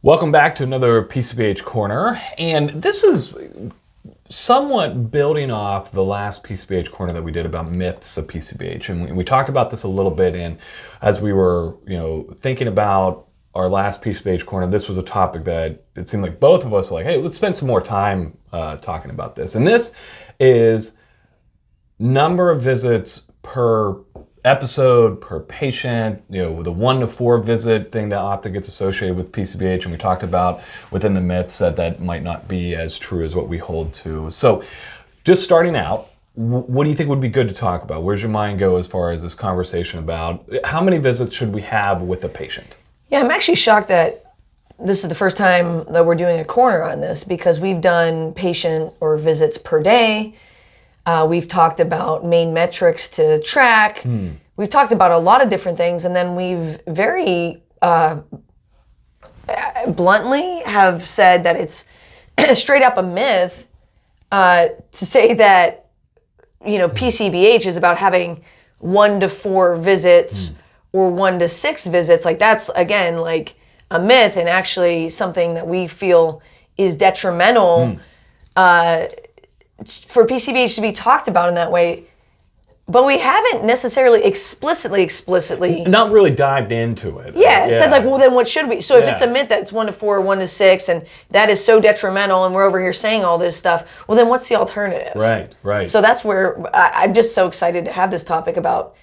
Welcome back to another PCBH Corner, and this is somewhat building off the last PCBH Corner that we did about myths of PCBH, and we talked about this a little bit. And as we were, thinking about our last PCBH Corner, this was a topic that it seemed like both of us were like, "Hey, let's spend some more time talking about this." And this is number of visits per episode per patient, the 1 to 4 visit thing that often gets associated with PCBH, and we talked about within the myths that might not be as true as what we hold to. So just starting out, what do you think would be good to talk about? Where's your mind go as far as this conversation about how many visits should we have with a patient? Yeah, I'm actually shocked that this is the first time that we're doing a corner on this, because we've done patient or visits per day. We've talked about main metrics to track. We've talked about a lot of different things, and then we've very bluntly have said that it's straight up a myth to say that PCBH is about having 1 to 4 visits or 1 to 6 visits. Like, that's again like a myth, and actually something that we feel is detrimental for PCBH to be talked about in that way. But we haven't necessarily explicitly not really dived into it. Said like, well, then what should we? So if it's a myth that it's 1 to 4 or 1 to 6, and that is so detrimental, and we're over here saying all this stuff, well, then what's the alternative? Right. So that's where I'm just so excited to have this topic about.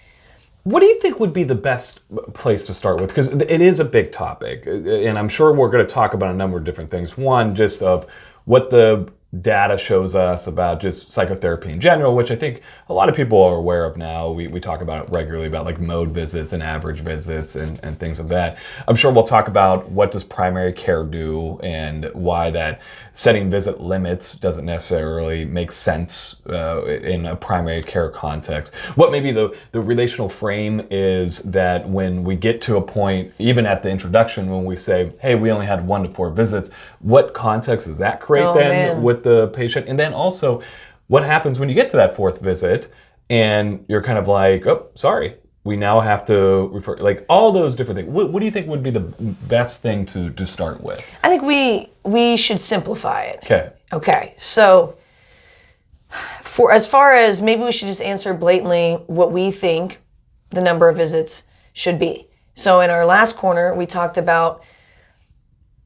What do you think would be the best place to start with? Because it is a big topic, and I'm sure we're going to talk about a number of different things. One, just of what the data shows us about just psychotherapy in general, which I think a lot of people are aware of now. We talk about it regularly, about like mode visits and average visits and things of that. I'm sure we'll talk about what does primary care do and why that setting visit limits doesn't necessarily make sense in a primary care context. What maybe the relational frame is that when we get to a point, even at the introduction, when we say, hey, we only had 1 to 4 visits, what context does that create with the patient? And then also, what happens when you get to that 4th visit and you're kind of like, oh, sorry, we now have to refer, like all those different things. What do you think would be the best thing to start with? I think we should simplify it. Okay. So for as far as, maybe we should just answer blatantly what we think the number of visits should be. So in our last corner, we talked about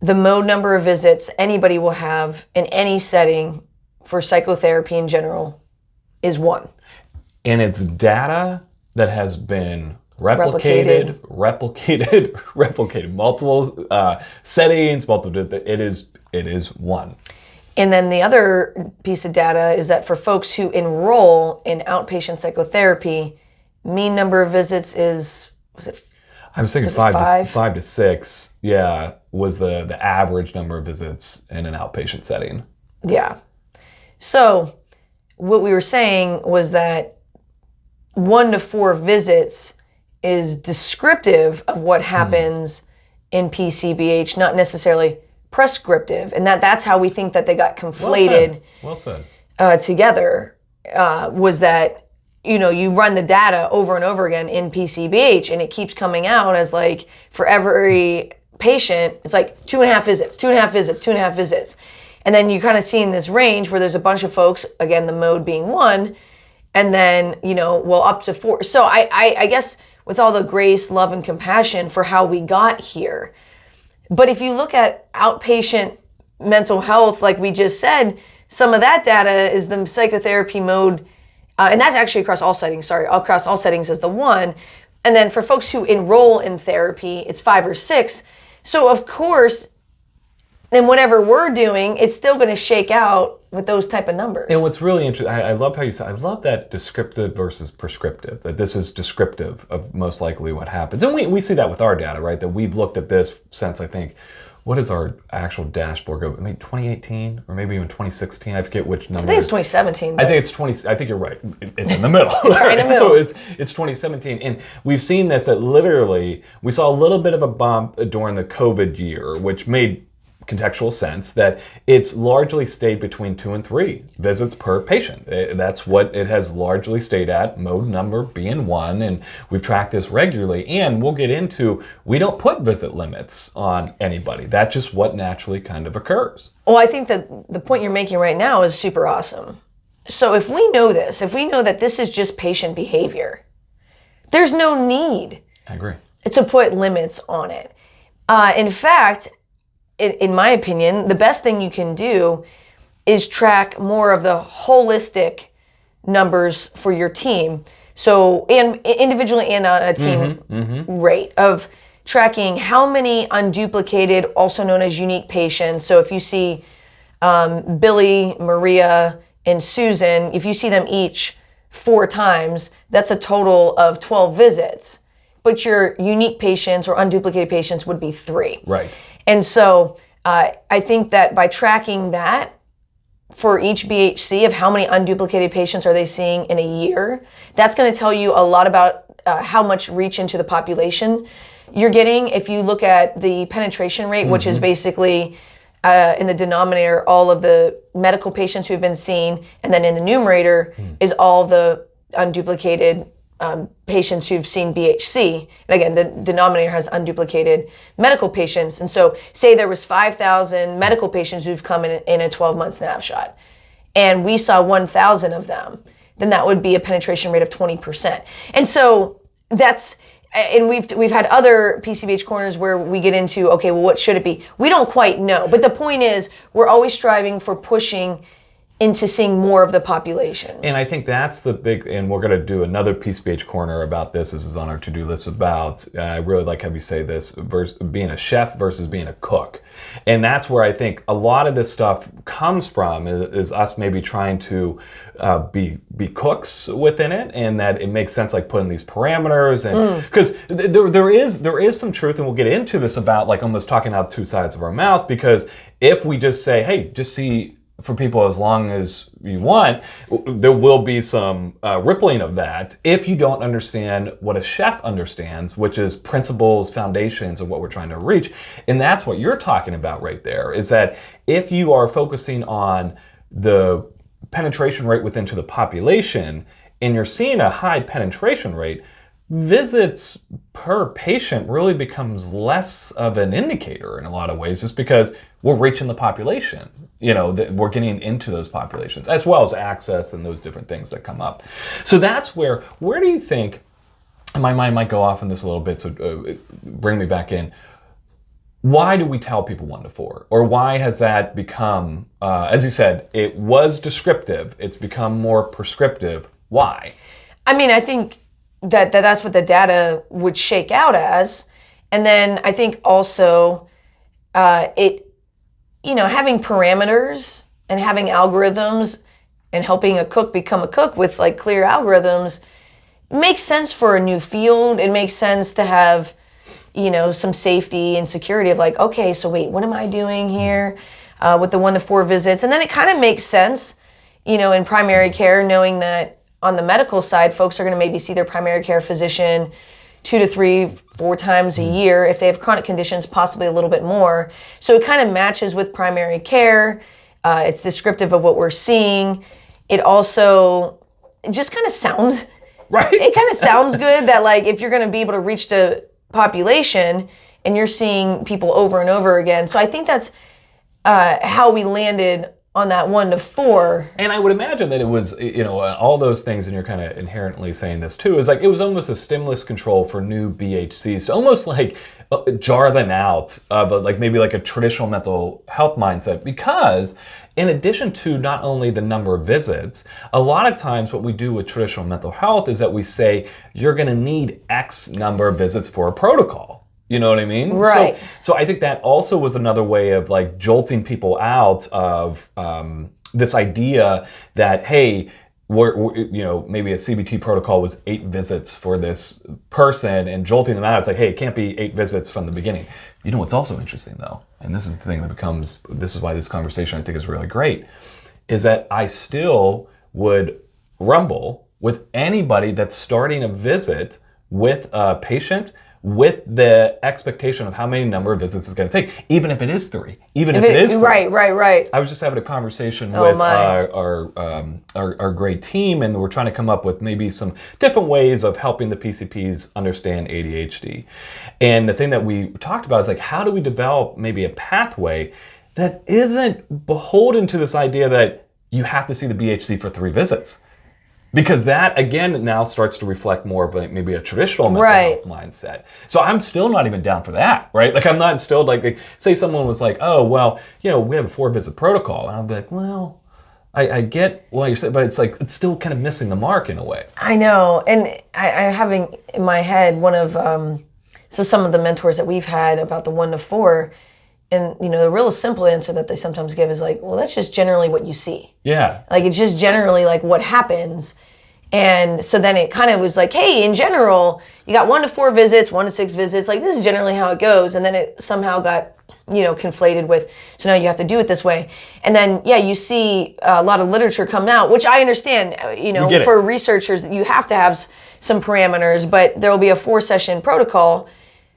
the mode number of visits anybody will have in any setting for psychotherapy in general is 1. And it's data that has been replicated, multiple settings, it is 1. And then the other piece of data is that for folks who enroll in outpatient psychotherapy, mean number of visits is, I was thinking 5 to 6, was the average number of visits in an outpatient setting. Yeah. So what we were saying was that 1 to 4 visits is descriptive of what happens in PCBH, not necessarily prescriptive. And that's how we think that they got conflated well said. Together, was that you run the data over and over again in PCBH, and it keeps coming out as like, for every patient, it's like 2.5 visits, 2.5 visits, 2.5 visits. And then you kind of see in this range where there's a bunch of folks, again, the mode being 1, and then, up to 4. So I guess with all the grace, love, and compassion for how we got here. But if you look at outpatient mental health, like we just said, some of that data is the psychotherapy mode, and that's actually across all settings, across all settings is the 1. And then for folks who enroll in therapy, it's 5 or 6. So of course, then whatever we're doing, it's still going to shake out with those type of numbers. And what's really interesting, I love how you said, I love that descriptive versus prescriptive, that this is descriptive of most likely what happens. And we see that with our data, right? That we've looked at this since, I think, what is our actual dashboard go? Maybe 2018 or maybe even 2016. I forget which number. I think it's 2017. I think it's 20. I think you're right. It's in the middle. Right in the middle. So it's 2017, and we've seen this that literally we saw a little bit of a bump during the COVID year, which made contextual sense that it's largely stayed between 2 and 3 visits per patient. That's what it has largely stayed at, mode number being 1, and we've tracked this regularly. And we'll get into, we don't put visit limits on anybody. That's just what naturally kind of occurs. Well, I think that the point you're making right now is super awesome. So if we know this, if we know that this is just patient behavior, there's no need I agree. to put limits on it. In fact, in my opinion, the best thing you can do is track more of the holistic numbers for your team. So, and individually and on a team rate of tracking how many unduplicated, also known as unique patients. So if you see Billy, Maria, and Susan, if you see them each 4 times, that's a total of 12 visits. But your unique patients or unduplicated patients would be 3. Right. And so I think that by tracking that for each BHC of how many unduplicated patients are they seeing in a year, that's going to tell you a lot about how much reach into the population you're getting. If you look at the penetration rate, which is basically in the denominator all of the medical patients who've been seen, and then in the numerator is all the unduplicated patients who've seen BHC. And again, the denominator has unduplicated medical patients. And so say there was 5,000 medical patients who've come in a 12-month snapshot, and we saw 1,000 of them, then that would be a penetration rate of 20%. And so that's, and we've had other PCBH corners where we get into, okay, well, what should it be? We don't quite know. But the point is, we're always striving for pushing into seeing more of the population. And I think that's the big, and we're going to do another PCBH corner about this. This is on our to-do list about, I really like how you say this, versus being a chef versus being a cook. And that's where I think a lot of this stuff comes from, is us maybe trying to be cooks within it, and that it makes sense, like putting these parameters, and because there is some truth, and we'll get into this about like almost talking out 2 sides of our mouth, because if we just say, hey, just see for people as long as you want, there will be some rippling of that if you don't understand what a chef understands, which is principles, foundations of what we're trying to reach. And that's what you're talking about right there, is that if you are focusing on the penetration rate within to the population, and you're seeing a high penetration rate, visits per patient really becomes less of an indicator in a lot of ways, just because we're reaching the population. We're getting into those populations, as well as access and those different things that come up. So that's where do you think, and my mind might go off on this a little bit, so bring me back in. Why do we tell people 1 to 4? Or why has that become, as you said, it was descriptive, it's become more prescriptive. Why? I mean, I think that's what the data would shake out as. And then I think also having parameters and having algorithms and helping a cook become a cook with like clear algorithms makes sense for a new field. It makes sense to have, some safety and security of like, okay, so wait, what am I doing here with the 1 to 4 visits? And then it kind of makes sense, in primary care, knowing that on the medical side, folks are going to maybe see their primary care physician 2 to 3, 4 times a year. If they have chronic conditions, possibly a little bit more. So it kind of matches with primary care. It's descriptive of what we're seeing. It just kind of sounds, right? It kind of sounds good that like if you're going to be able to reach the population and you're seeing people over and over again. So I think that's how we landed on that 1 to 4. And I would imagine that it was, all those things, and you're kind of inherently saying this too, is like it was almost a stimulus control for new BHCs to almost like jar them out of maybe a traditional mental health mindset, because in addition to not only the number of visits, a lot of times what we do with traditional mental health is that we say you're going to need X number of visits for a protocol. You know what I mean? Right. So I think that also was another way of like jolting people out of this idea that, hey, we're maybe a CBT protocol was 8 visits for this person, and jolting them out. It's like, hey, it can't be 8 visits from the beginning. What's also interesting though, and this is the thing that this is why this conversation I think is really great, is that I still would rumble with anybody that's starting a visit with a patient with the expectation of how many number of visits it's going to take, even if it is 3, even if it is 4. Right. I was just having a conversation Oh, with my. our great team, and we're trying to come up with maybe some different ways of helping the PCPs understand ADHD. And the thing that we talked about is like, how do we develop maybe a pathway that isn't beholden to this idea that you have to see the BHC for 3 visits? Because that, again, now starts to reflect more of maybe a traditional mental health mindset. So I'm still not even down for that, right? Like, I'm not still like, say someone was like, oh, well, we have a 4-visit protocol. And I'll be like, well, I get what you're saying, but it's like, it's still kind of missing the mark in a way. I know. And I'm having in my head one of, so some of the mentors that we've had about the 1 to 4, and, the real simple answer that they sometimes give is like, well, that's just generally what you see. Yeah. Like, it's just generally like what happens. And so then it kind of was like, hey, in general, you got 1 to 4 visits, 1 to 6 visits. Like, this is generally how it goes. And then it somehow got, conflated with, so now you have to do it this way. And then, you see a lot of literature come out, which I understand, for researchers, you have to have some parameters, but there will be a 4-session protocol.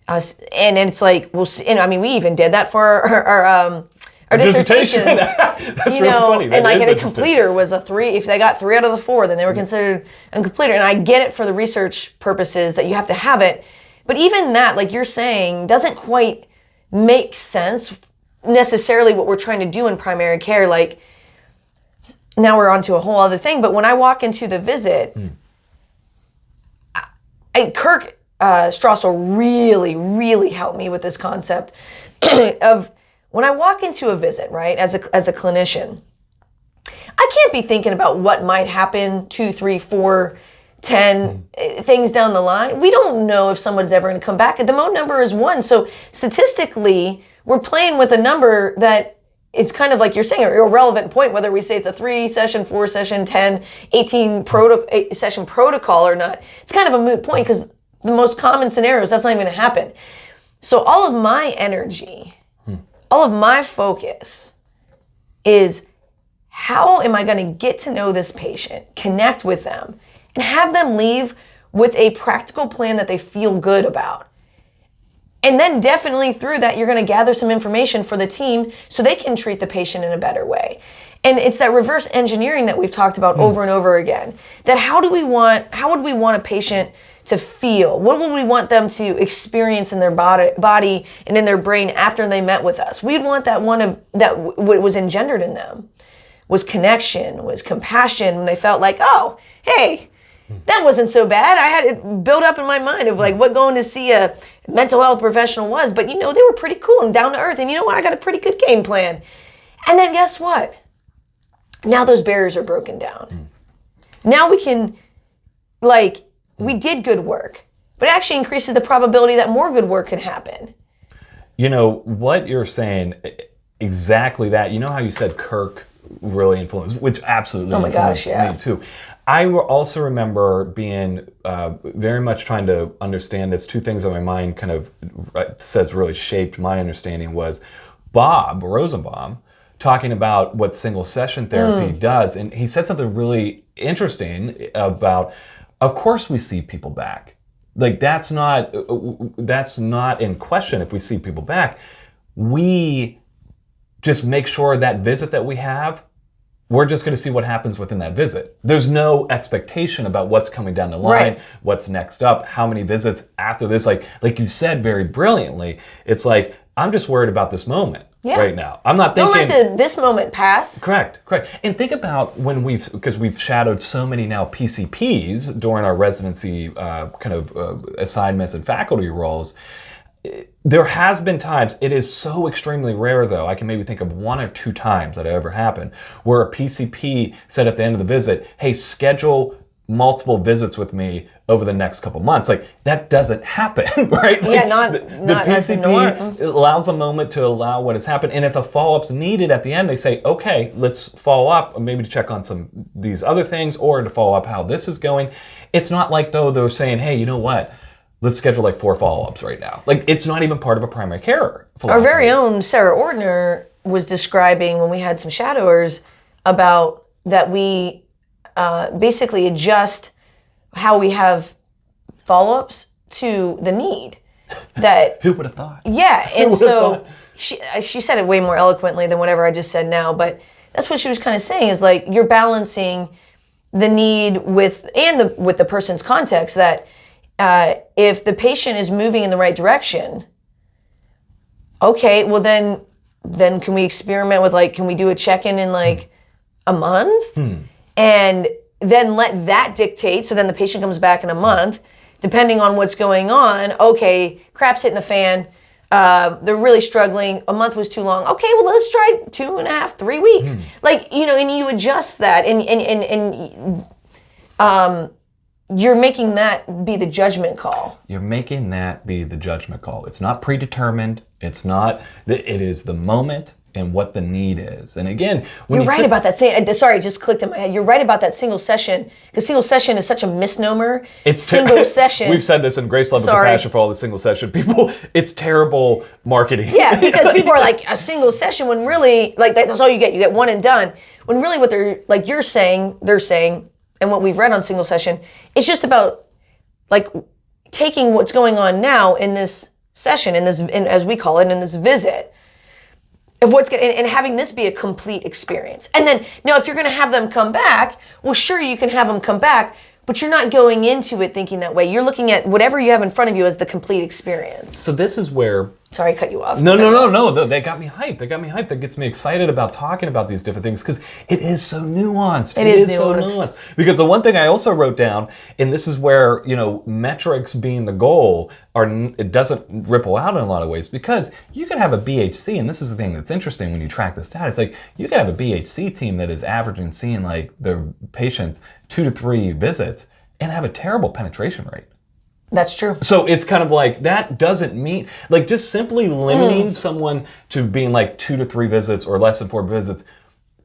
And it's like, we'll see, and we even did that for our dissertations. That's really funny. And like, a completer was a 3. If they got 3 out of the 4, then they were considered a completer. And I get it for the research purposes that you have to have it. But even that, like you're saying, doesn't quite make sense necessarily what we're trying to do in primary care. Like, now we're onto a whole other thing. But when I walk into the visit, Kirk Strassel really helped me with this concept of when I walk into a visit, right, as a clinician, I can't be thinking about what might happen 2, 3, 4, 10 things down the line. We don't know if someone's ever going to come back. The mode number is 1. So statistically, we're playing with a number that it's kind of like you're saying, an irrelevant point, whether we say it's a 3-session, 4-session, 10, 18 session protocol or not. It's kind of a moot point because the most common scenarios, that's not even going to happen. So all of my energy, all of my focus is, how am I going to get to know this patient, connect with them, and have them leave with a practical plan that they feel good about? And then definitely through that, you're going to gather some information for the team so they can treat the patient in a better way. And it's that reverse engineering that we've talked about over and over again. That how would we want a patient to feel? What would we want them to experience in their body and in their brain after they met with us? We'd want that what was engendered in them was connection, was compassion, when they felt like, oh, hey, that wasn't so bad. I had it built up in my mind of like what going to see a mental health professional was, but they were pretty cool and down to earth, and you know what, I got a pretty good game plan. And then guess what? Now those barriers are broken down. Now we can, we did good work, but it actually increases the probability that more good work can happen. What you're saying, exactly that. You know how you said Kirk really influenced, which absolutely influenced me too. I also remember being very much trying to understand this. 2 things on my mind kind of says really shaped my understanding was Bob Rosenbaum talking about what single session therapy does. And he said something really interesting about, of course we see people back. Like, that's not in question if we see people back. We just make sure that visit that we have, we're just going to see what happens within that visit. There's no expectation about what's coming down the line, what's next up, how many visits after this. Like you said very brilliantly, it's like, I'm just worried about this moment right now. I'm not thinking... Don't let this moment pass. Correct. And think about when because we've shadowed so many now PCPs during our residency assignments and faculty roles. There has been times, it is so extremely rare though, I can maybe think of 1 or 2 times that it ever happened, where a PCP said at the end of the visit, hey, schedule multiple visits with me over the next couple months. Like, that doesn't happen, right? Yeah, the PCP allows the moment to allow what has happened. And if a follow-up's needed at the end, they say, okay, let's follow up, maybe to check on these other things or to follow up how this is going. It's not like though they're saying, hey, you know what? Let's schedule like 4 follow-ups right now. Like, it's not even part of a primary care philosophy. Our very own Sarah Ordner was describing when we had some shadowers about that we basically adjust how we have follow-ups to the need. that Who would have thought? yeah, and would've so thought? she said it way more eloquently than whatever I just said now, but that's what she was kind of saying is like you're balancing the need with the person's context that if the patient is moving in the right direction, okay, well then can we experiment with like, can we do a check-in in like a month? And then let that dictate, so then the patient comes back in a month, depending on what's going on, okay, crap's hitting the fan, they're really struggling, a month was too long, okay, well let's try 2.5, 3 weeks. Like, you know, and you adjust that and you're making that be the judgment call. You're making that be the judgment call. It's not predetermined. It's not, it is the moment and what the need is. And again, when You're right about that. Sorry, it just clicked in my head. You're right about that single session, because single session is such a misnomer. It's single session. We've said this in Grace, Love, and Compassion for all the single session people. It's terrible marketing. Yeah, because people are like, a single session, when really, like, that's all you get. You get one and done. When really what they're, like they're saying, and what we've read on single session, it's just about, like, taking what's going on now in this session, as we call it, in this visit, of what's going and having this be a complete experience. And then, now if you're going to have them come back, well, sure, you can have them come back, but you're not going into it thinking that way. You're looking at whatever you have in front of you as the complete experience. So this is where... Sorry, I cut you off. No. They got me hyped. That gets me excited about talking about these different things because it is so nuanced. It is nuanced. So nuanced. Because the one thing I also wrote down, and this is where, you know, metrics being the goal, it doesn't ripple out in a lot of ways, because you can have a BHC, and this is the thing that's interesting when you track this data. It's like you can have a BHC team that is averaging seeing like their patients 2 to 3 visits and have a terrible penetration rate. That's true. So it's kind of like, that doesn't mean, like, just simply limiting someone to being like 2 to 3 visits or less than 4 visits,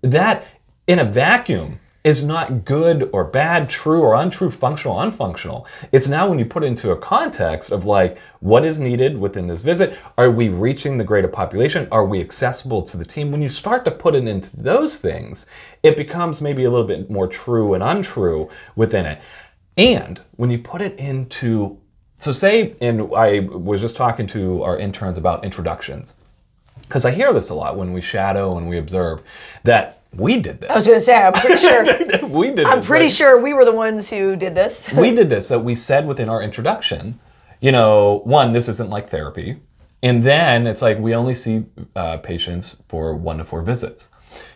that in a vacuum is not good or bad, true or untrue, functional, unfunctional. It's now when you put it into a context of like, what is needed within this visit? Are we reaching the greater population? Are we accessible to the team? When you start to put it into those things, it becomes maybe a little bit more true and untrue within it. And when you put it into, so say, and I was just talking to our interns about introductions, because I hear this a lot when we shadow and we observe that we did this. I was going to say, I'm pretty sure. We did I'm this, pretty right? sure we were the ones who did this. We did this, that we said within our introduction, you know, one, this isn't like therapy. And then it's like, we only see patients for 1 to 4 visits.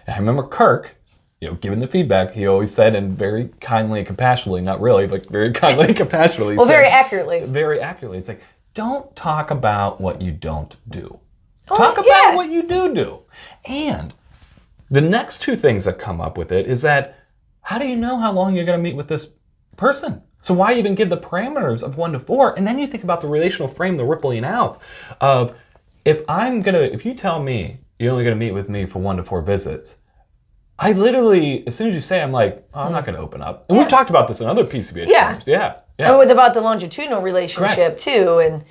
And I remember Kirk, you know, given the feedback, he always said, and very kindly and compassionately, not really, but very kindly and compassionately. Well, said, very accurately. Very accurately. It's like, don't talk about what you don't do. Talk about what you do. And the next 2 things that come up with it is that, how do you know how long you're going to meet with this person? So why even give the parameters of 1 to 4? And then you think about the relational frame, the rippling out of, if you tell me you're only going to meet with me for 1 to 4 visits, I literally, as soon as you say, I'm like, oh, I'm not going to open up. And we've talked about this in other PCBH terms. Yeah. And about the longitudinal relationship too, and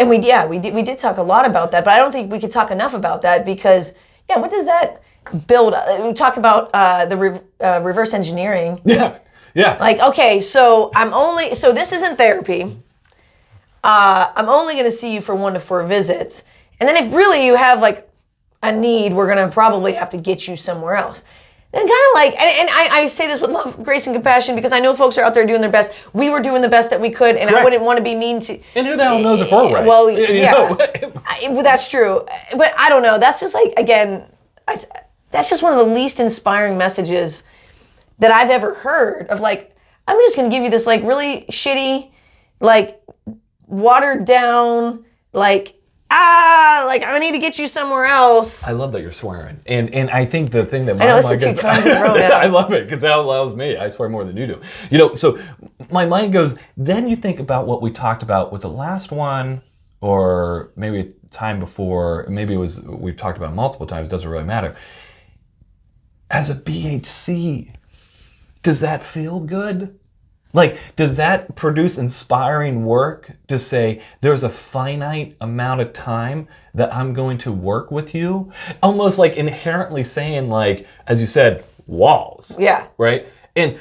we did talk a lot about that, but I don't think we could talk enough about that, because what does that build? We talk about the reverse engineering. Yeah. Like, okay, so this isn't therapy. I'm only going to see you for 1 to 4 visits, and then if really you have like a need, we're going to probably have to get you somewhere else. And kind of like, and I say this with love, grace, and compassion, because I know folks are out there doing their best. We were doing the best that we could, and I wouldn't want to be mean to... And who the hell knows if we're right? Well, yeah, that's true. But I don't know. That's just like, again, that's just one of the least inspiring messages that I've ever heard of, like, I'm just going to give you this, like, really shitty, like, watered down, like I need to get you somewhere else. I love that you're swearing. And I think the thing that my I know, this mind is 2 times in a row now. I love it, because that allows me. I swear more than you do. You know, so my mind goes, then you think about what we talked about. Was the last one, or maybe a time before, maybe it was, we've talked about it multiple times, doesn't really matter. As a BHC, does that feel good? Like, does that produce inspiring work to say, there's a finite amount of time that I'm going to work with you? Almost like inherently saying, like, as you said, walls. Yeah. Right? And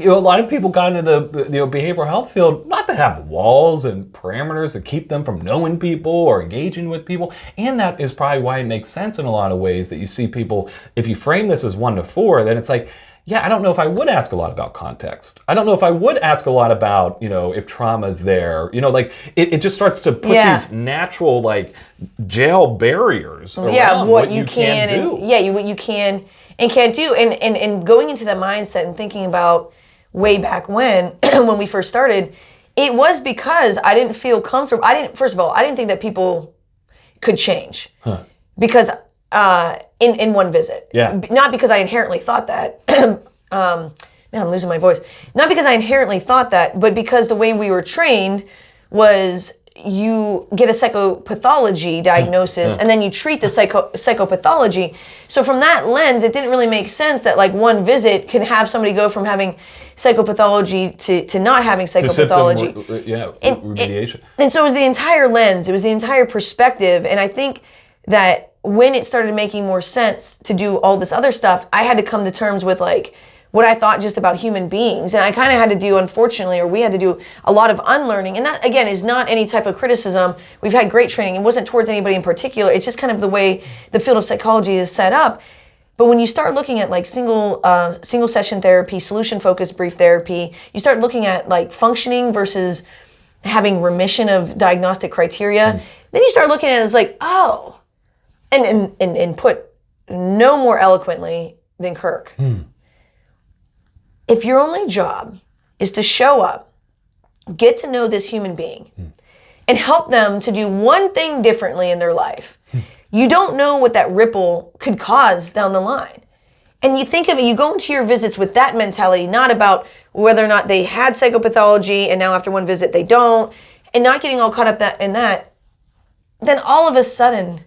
a lot of people got into the behavioral health field not to have walls and parameters that keep them from knowing people or engaging with people. And that is probably why it makes sense in a lot of ways that you see people, if you frame this as 1 to 4, then it's like, yeah, I don't know if I would ask a lot about context. I don't know if I would ask a lot about, if trauma's there. Like it just starts to put these natural like jail barriers around what you can do. What you can and can't do. And going into that mindset and thinking about way back when we first started, it was because I didn't feel comfortable. First of all, I didn't think that people could change. Because in one visit. Yeah. Not because I inherently thought that. Man, I'm losing my voice. Not because I inherently thought that, but because the way we were trained was you get a psychopathology diagnosis and then you treat the psychopathology. So from that lens, it didn't really make sense that like one visit can have somebody go from having psychopathology to not having psychopathology. Remediation. And so it was the entire lens. It was the entire perspective. And I think that when it started making more sense to do all this other stuff, I had to come to terms with like what I thought just about human beings. And I kind of had to do, unfortunately, or we had to do a lot of unlearning. And that, again, is not any type of criticism. We've had great training. It wasn't towards anybody in particular. It's just kind of the way the field of psychology is set up. But when you start looking at like single session therapy, solution-focused brief therapy, you start looking at like functioning versus having remission of diagnostic criteria. Then you start looking at it as like, oh, and put no more eloquently than Kirk. If your only job is to show up, get to know this human being, and help them to do one thing differently in their life, you don't know what that ripple could cause down the line. And you think of it, you go into your visits with that mentality, not about whether or not they had psychopathology and now after one visit they don't, and not getting all caught up in that, then all of a sudden,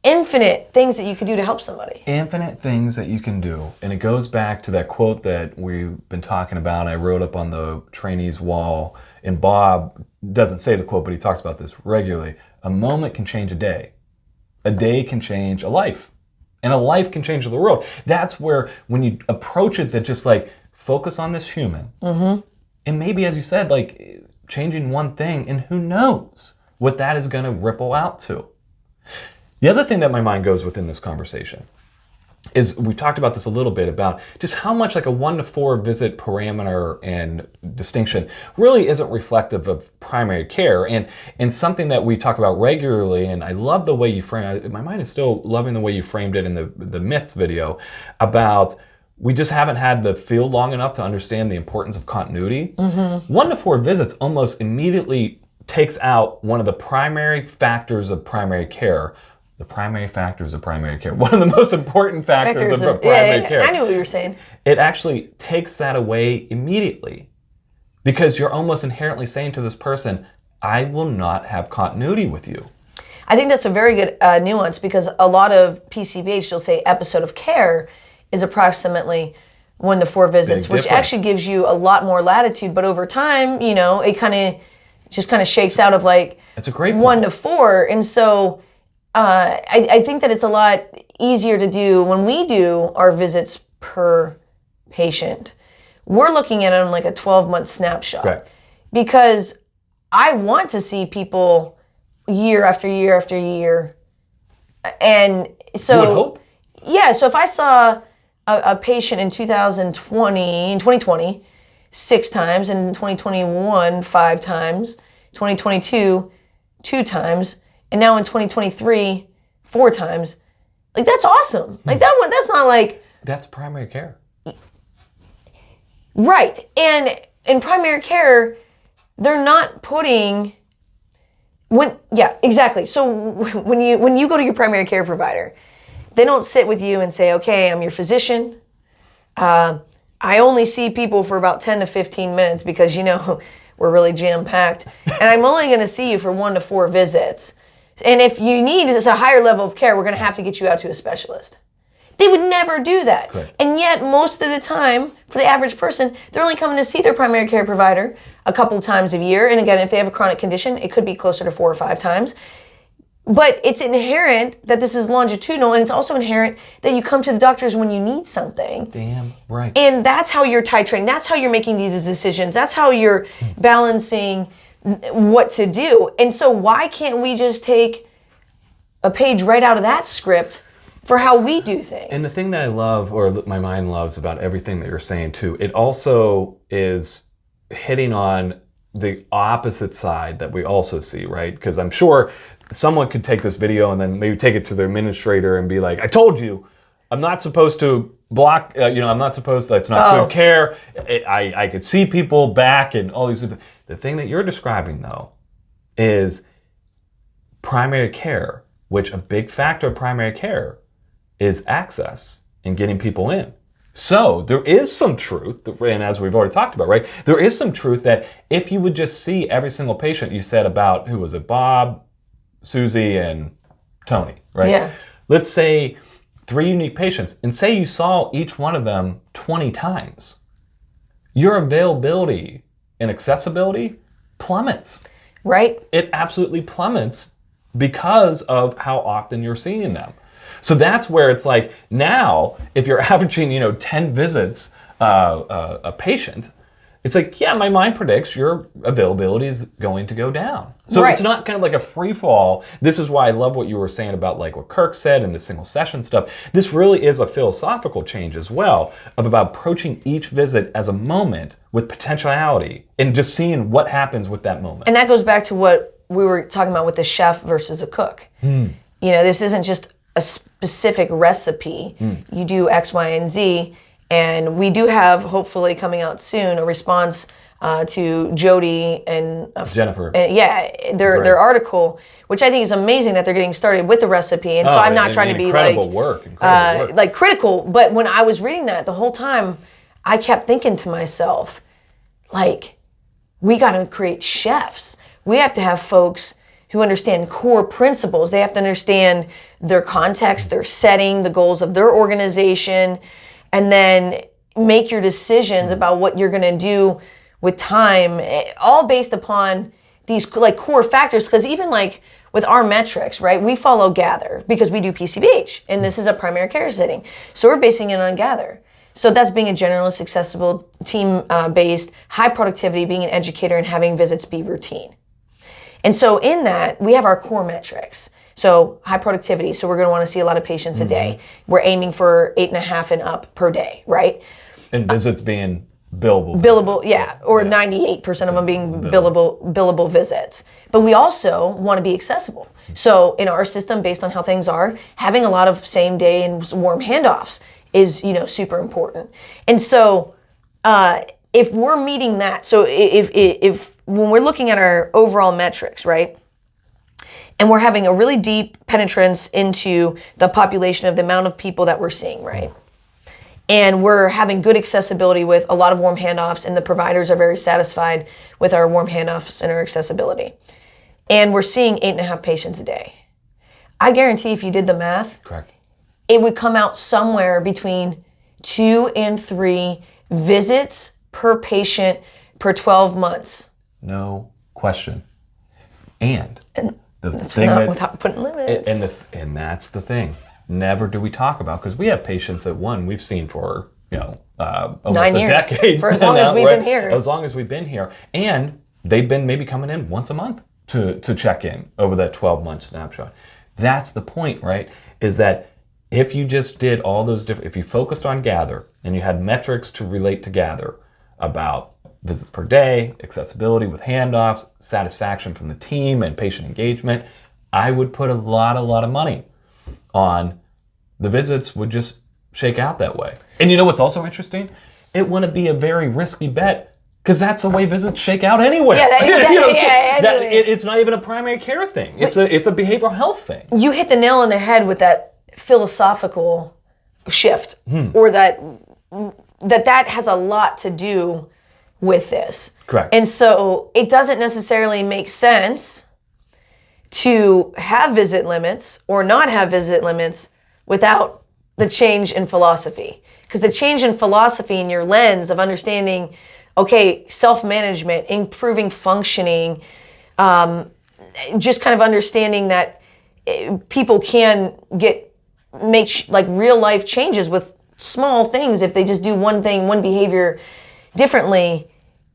infinite things that you could do to help somebody. Infinite things that you can do. And it goes back to that quote that we've been talking about. I wrote up on the trainees wall, and Bob doesn't say the quote, but he talks about this regularly. A moment can change a day. A day can change a life. And a life can change the world. That's where, when you approach it, that just like, focus on this human. And maybe, as you said, like changing one thing, and who knows what that is going to ripple out to. The other thing that my mind goes within this conversation is, we talked about this a little bit, about just how much like a 1 to 4 visit parameter and distinction really isn't reflective of primary care, and something that we talk about regularly. And I love the way you frame it. My mind is still loving the way you framed it in the myths video about, we just haven't had the field long enough to understand the importance of continuity. 1 to 4 visits almost immediately takes out one of the primary factors of primary care. The primary factors of primary care. One of the most important factors of primary care. I knew what you were saying. It actually takes that away immediately, because you're almost inherently saying to this person, I will not have continuity with you. I think that's a very good nuance, because a lot of PCBH, you'll say episode of care is approximately 1 to 4 visits, which actually gives you a lot more latitude. But over time, it kind of shakes out of like, it's a great 1 to 4. And so I think that it's a lot easier to do when we do our visits per patient. We're looking at it on like a 12-month snapshot. Right. Because I want to see people year after year after year. And so, you would hope. Yeah, so if I saw a patient in 2020, 6 times, in 2021, 5 times, 2022, 2 times, and now in 2023, 4 times. Like, that's awesome. Like, that's not like... That's primary care. Right. And in primary care, they're not putting... Yeah, exactly. So when you go to your primary care provider, they don't sit with you and say, okay, I'm your physician. I only see people for about 10 to 15 minutes because, we're really jam-packed. And I'm only going to see you for 1 to 4 visits. And if you need a higher level of care, we're going to have to get you out to a specialist. They would never do that. Correct. And yet, most of the time, for the average person, they're only coming to see their primary care provider a couple times a year. And again, if they have a chronic condition, it could be closer to 4 or 5 times. But it's inherent that this is longitudinal, and it's also inherent that you come to the doctors when you need something. Damn right. And that's how you're titrating. That's how you're making these decisions. That's how you're balancing what to do. And so why can't we just take a page right out of that script for how we do things? And the thing that I love, or my mind loves about everything that you're saying too, it also is hitting on the opposite side that we also see, right? Because I'm sure someone could take this video and then maybe take it to their administrator and be like, I told you, I'm not supposed to block, I'm not supposed to, that's not good care. I could see people back and all these things. The thing that you're describing though is primary care, which a big factor of primary care is access and getting people in. So there is some truth, and as we've already talked about, right? There is some truth that if you would just see every single patient, you said about, who was it, Bob, Susie, and Tony, right? Yeah. Let's say 3 unique patients, and say you saw each one of them 20 times. Your availability and accessibility plummets. Right. It absolutely plummets because of how often you're seeing them. So that's where it's like, now, if you're averaging, 10 visits a patient, it's like, yeah, my mind predicts your availability is going to go down. So Right. It's not kind of like a free fall. This is why I love what you were saying about like what Kirk said and the single session stuff. This really is a philosophical change as well of about approaching each visit as a moment with potentiality and just seeing what happens with that moment. And that goes back to what we were talking about with the chef versus a cook. This isn't just a specific recipe. You do X, Y, and Z. And we do have, hopefully coming out soon, a response to Jody and Jennifer. Their article, which I think is amazing that they're getting started with the recipe. And so I'm not trying to be incredible work. like critical. But when I was reading that the whole time, I kept thinking to myself, like, we got to create chefs. We have to have folks who understand core principles. They have to understand their context, their setting, the goals of their organization, and then make your decisions about what you're going to do with time, all based upon these like core factors. Because even like with our metrics, right, we follow Gather because we do PCBH, and this is a primary care setting. So we're basing it on Gather. So that's being a generalist, accessible, team-based, high productivity, being an educator, and having visits be routine. And so in that, we have our core metrics. So high productivity, so we're going to want to see a lot of patients a day. We're aiming for 8.5 and up per day, right? And visits being billable. Billable, yeah, or 98% of them being billable visits. But we also want to be accessible. So in our system, based on how things are, having a lot of same day and warm handoffs is, super important. And so if we're meeting that, so if when we're looking at our overall metrics, right, and we're having a really deep penetrance into the population of the amount of people that we're seeing, right? And we're having good accessibility with a lot of warm handoffs, and the providers are very satisfied with our warm handoffs and our accessibility. And we're seeing 8.5 patients a day. I guarantee if you did the math, Correct. It would come out somewhere between 2 and 3 visits per patient per 12 months. No question. And the That's thing without putting limits. And that's the thing. Never do we talk about, because we have patients that we've seen for almost 9 years. a decade. For as long as we've been here. As long as we've been here, and they've been maybe coming in once a month to check in over that 12-month snapshot. That's the point, right? Is that if you just did all those different, if you focused on Gather and you had metrics to relate to Gather about visits per day, accessibility with handoffs, satisfaction from the team, and patient engagement, I would put a lot of money on the visits would just shake out that way. And you know what's also interesting? It wouldn't be a very risky bet, because that's the way visits shake out anyway. It's not even a primary care thing. It's a behavioral health thing. You hit the nail on the head with that philosophical shift, or that has a lot to do with this. Correct. And so it doesn't necessarily make sense to have visit limits or not have visit limits without the change in philosophy. Because the change in philosophy in your lens of understanding, okay, self-management, improving functioning, just kind of understanding that people can make like real life changes with small things if they just do one thing, one behavior differently.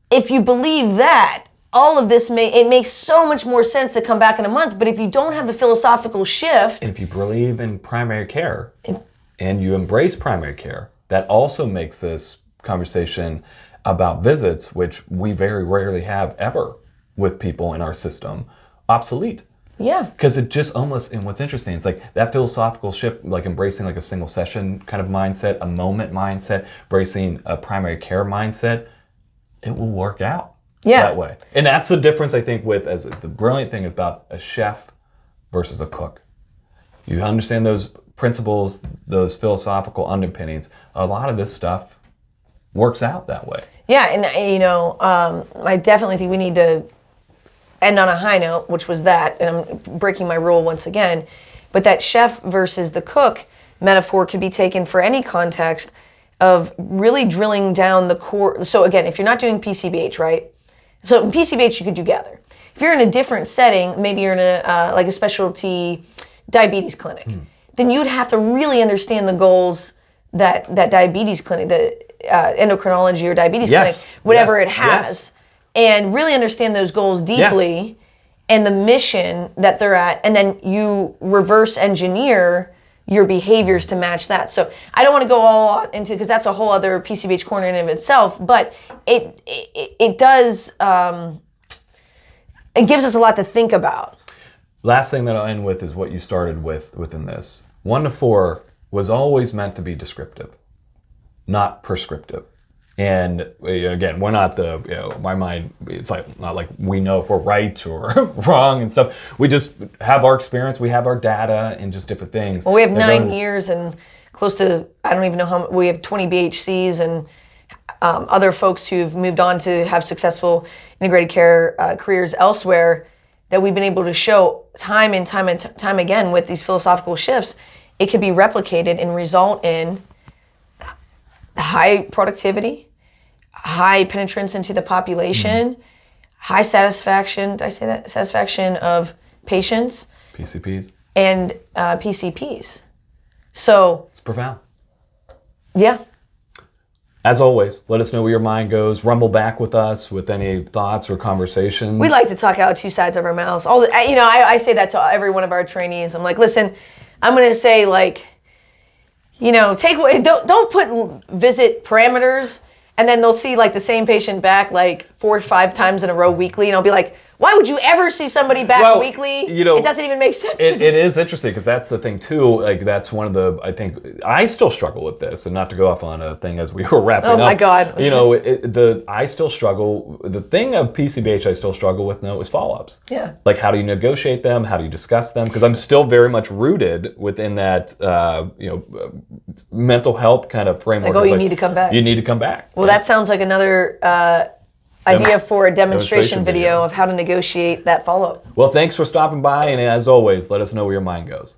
If you believe that, all of this it makes so much more sense to come back in a month. But if you don't have the philosophical shift, if you believe in primary care and you embrace primary care, that also makes this conversation about visits, which we very rarely have ever with people in our system, obsolete. Yeah. Because it just almost, and what's interesting, it's like that philosophical shift, like embracing like a single session kind of mindset, a moment mindset, embracing a primary care mindset, it will work out that way. And that's the difference, I think, with, as the brilliant thing about a chef versus a cook. You understand those principles, those philosophical underpinnings, a lot of this stuff works out that way. Yeah, and I definitely think we need to end on a high note, which was that, and I'm breaking my rule once again, but that chef versus the cook metaphor could be taken for any context of really drilling down the core. So again, if you're not doing PCBH, right? So in PCBH you could do gather. If you're in a different setting, maybe you're in like a specialty diabetes clinic, then you'd have to really understand the goals that diabetes clinic, the endocrinology or diabetes clinic, whatever it has, and really understand those goals deeply and the mission that they're at, and then you reverse engineer your behaviors to match that. So I don't want to go all into, because that's a whole other PCBH corner in and of itself, but it does, it gives us a lot to think about. Last thing that I'll end with is what you started with within this. 1 to 4 was always meant to be descriptive, not prescriptive. And again, we're not my mind, it's like not like we know if we're right or wrong and stuff. We just have our experience, we have our data and just different things. Well, we have 9 years and close to, I don't even know how, we have 20 BHCs and other folks who've moved on to have successful integrated care careers elsewhere, that we've been able to show time and time again with these philosophical shifts, it could be replicated and result in high productivity, high penetrance into the population, high satisfaction, did I say that? Satisfaction of patients. PCPs. And PCPs. So. It's profound. Yeah. As always, let us know where your mind goes. Rumble back with us with any thoughts or conversations. We like to talk out 2 sides of our mouths. I say that to every one of our trainees. I'm like, listen, I'm going to say take away, don't put visit parameters, and then they'll see like the same patient back like 4 or 5 times in a row weekly, and I'll be like, why would you ever see somebody back weekly? It doesn't even make sense. It is interesting because that's the thing too. Like that's one of the, I think I still struggle with this, and not to go off on a thing as we were wrapping up. Oh my God. I still struggle. The thing of PCBH I still struggle with now is follow-ups. Yeah. Like how do you negotiate them? How do you discuss them? Because I'm still very much rooted within that, mental health kind of framework. Like, you need to come back. You need to come back. Well, that sounds like another idea for a demonstration video of how to negotiate that follow-up. Well, thanks for stopping by, and as always, let us know where your mind goes.